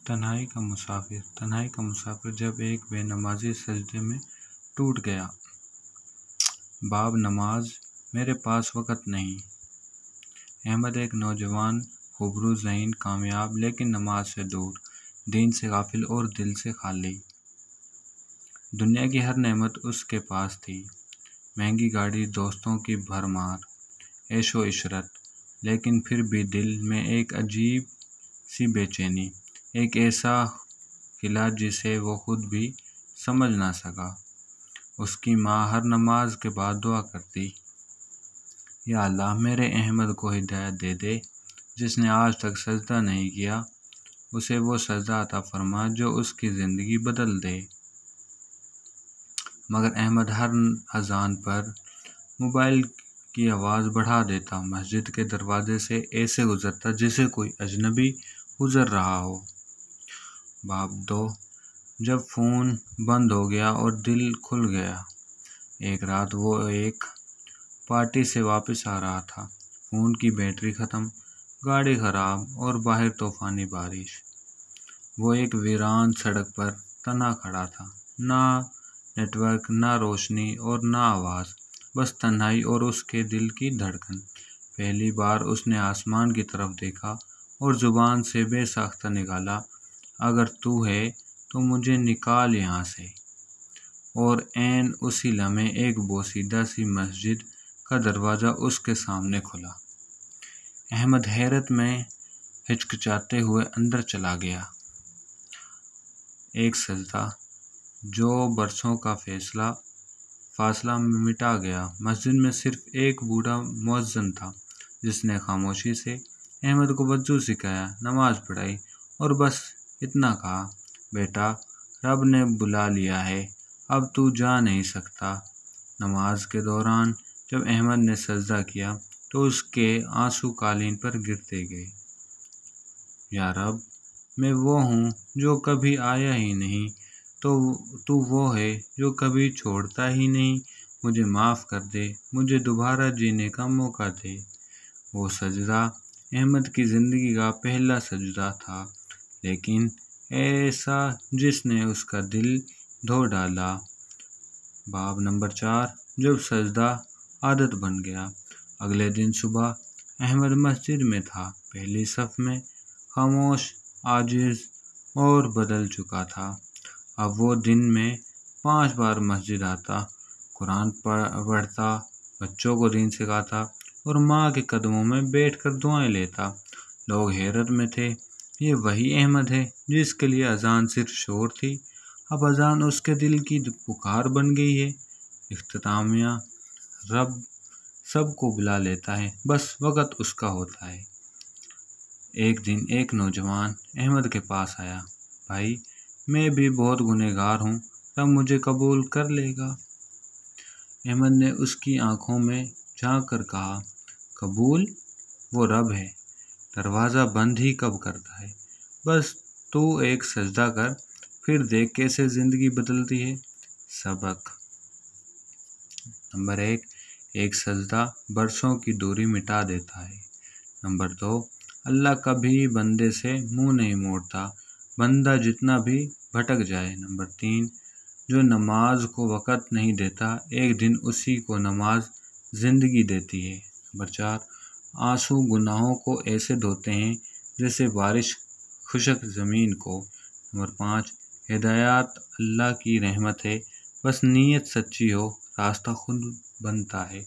تنہائی کا مسافر جب ایک بے نمازی سجدے میں ٹوٹ گیا۔ باب نماز، میرے پاس وقت نہیں۔ احمد ایک نوجوان، خوبرو ذہین، کامیاب، لیکن نماز سے دور، دین سے غافل اور دل سے خالی۔ دنیا کی ہر نعمت اس کے پاس تھی، مہنگی گاڑی، دوستوں کی بھرمار، عیش و عشرت، لیکن پھر بھی دل میں ایک عجیب سی بے چینی، ایک ایسا خلا جسے وہ خود بھی سمجھ نہ سکا۔ اس کی ماں ہر نماز کے بعد دعا کرتی، یا اللہ میرے احمد کو ہدایت دے دے، جس نے آج تک سجدہ نہیں کیا، اسے وہ سجدہ عطا فرما جو اس کی زندگی بدل دے۔ مگر احمد ہر اذان پر موبائل کی آواز بڑھا دیتا، مسجد کے دروازے سے ایسے گزرتا جیسے کوئی اجنبی گزر رہا ہو۔ باب 2، جب فون بند ہو گیا اور دل کھل گیا۔ ایک رات وہ ایک پارٹی سے واپس آ رہا تھا، فون کی بیٹری ختم، گاڑی خراب اور باہر طوفانی بارش۔ وہ ایک ویران سڑک پر تنہا کھڑا تھا، نہ نیٹ ورک، نہ روشنی اور نہ آواز، بس تنہائی اور اس کے دل کی دھڑکن۔ پہلی بار اس نے آسمان کی طرف دیکھا اور زبان سے بے ساختہ نکالا، اگر تو ہے تو مجھے نکال یہاں سے۔ اور عین اسی لمحے ایک بوسیدہ سی مسجد کا دروازہ اس کے سامنے کھلا۔ احمد حیرت میں ہچکچاتے ہوئے اندر چلا گیا۔ ایک سجدہ، جو برسوں کا فاصلہ مٹا گیا۔ مسجد میں صرف ایک بوڑھا مؤذن تھا، جس نے خاموشی سے احمد کو وضو سکھایا، نماز پڑھائی اور بس اتنا کہا، بیٹا رب نے بلا لیا ہے، اب تو جا نہیں سکتا۔ نماز کے دوران جب احمد نے سجدہ کیا تو اس کے آنسو قالین پر گرتے گئے۔ یا رب، میں وہ ہوں جو کبھی آیا ہی نہیں، تو وہ ہے جو کبھی چھوڑتا ہی نہیں، مجھے معاف کر دے، مجھے دوبارہ جینے کا موقع دے۔ وہ سجدہ احمد کی زندگی کا پہلا سجدہ تھا، لیکن ایسا جس نے اس کا دل دھو ڈالا۔ باب نمبر 4، جب سجدہ عادت بن گیا۔ اگلے دن صبح احمد مسجد میں تھا، پہلی صف میں، خاموش، عاجز اور بدل چکا تھا۔ اب وہ دن میں 5 بار مسجد آتا، قرآن پڑھتا، بچوں کو دین سکھاتا اور ماں کے قدموں میں بیٹھ کر دعائیں لیتا۔ لوگ حیرت میں تھے، یہ وہی احمد ہے جس کے لیے اذان صرف شور تھی، اب اذان اس کے دل کی پکار بن گئی ہے۔ اختتامیہ، رب سب کو بلا لیتا ہے، بس وقت اس کا ہوتا ہے۔ ایک دن ایک نوجوان احمد کے پاس آیا، بھائی میں بھی بہت گنہگار ہوں، رب مجھے قبول کر لے گا؟ احمد نے اس کی آنکھوں میں جھانک کر کہا، قبول؟ وہ رب ہے، دروازہ بند ہی کب کرتا ہے، بس تو ایک سجدہ کر، پھر دیکھ کیسے زندگی بدلتی ہے۔ سبق نمبر 1، ایک سجدہ برسوں کی دوری مٹا دیتا ہے۔ نمبر 2، اللہ کبھی بندے سے منہ نہیں موڑتا، بندہ جتنا بھی بھٹک جائے۔ نمبر 3، جو نماز کو وقت نہیں دیتا، ایک دن اسی کو نماز زندگی دیتی ہے۔ نمبر 4، آنسو گناہوں کو ایسے دھوتے ہیں جیسے بارش خشک زمین کو۔ نمبر 5، ہدایت اللہ کی رحمت ہے، بس نیت سچی ہو، راستہ خود بنتا ہے۔